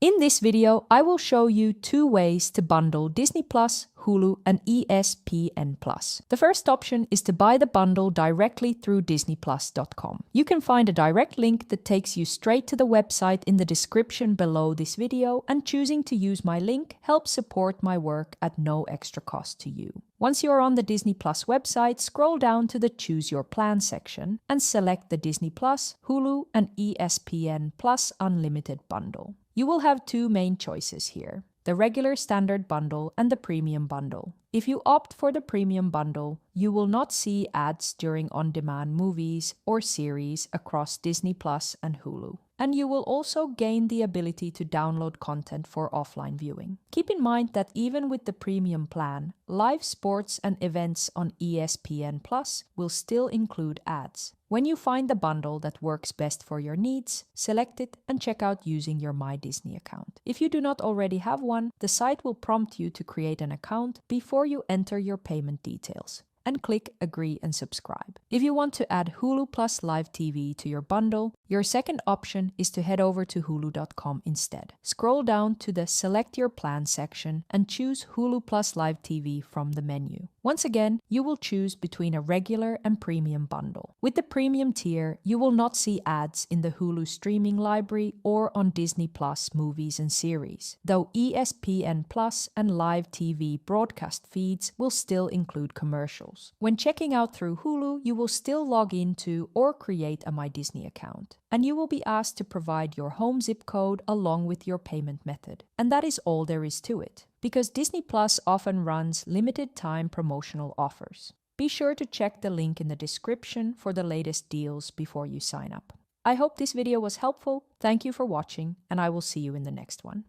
In this video, I will show you 2 ways to bundle Disney+, Hulu, and ESPN+. The first option is to buy the bundle directly through disneyplus.com. You can find a direct link that takes you straight to the website in the description below this video, and choosing to use my link helps support my work at no extra cost to you. Once you are on the Disney Plus website, scroll down to the Choose Your Plan section and select the Disney+, Hulu, and ESPN Plus Unlimited bundle. You will have 2 main choices here: the regular standard bundle and the premium bundle. If you opt for the premium bundle, you will not see ads during on-demand movies or series across Disney Plus and Hulu. And you will also gain the ability to download content for offline viewing. Keep in mind that even with the premium plan, live sports and events on ESPN Plus will still include ads. When you find the bundle that works best for your needs, select it and check out using your MyDisney account. If you do not already have one, the site will prompt you to create an account before you enter your payment details, and click Agree and Subscribe. If you want to add Hulu Plus Live TV to your bundle, your second option is to head over to hulu.com instead. Scroll down to the Select Your Plan section and choose Hulu Plus Live TV from the menu. Once again, you will choose between a regular and premium bundle. With the premium tier, you will not see ads in the Hulu streaming library or on Disney Plus movies and series, though ESPN Plus and Live TV broadcast feeds will still include commercials. When checking out through Hulu, you will still log into or create a MyDisney account, and you will be asked to provide your home zip code along with your payment method. And that is all there is to it, because Disney Plus often runs limited time promotional offers. Be sure to check the link in the description for the latest deals before you sign up. I hope this video was helpful. Thank you for watching, and I will see you in the next one.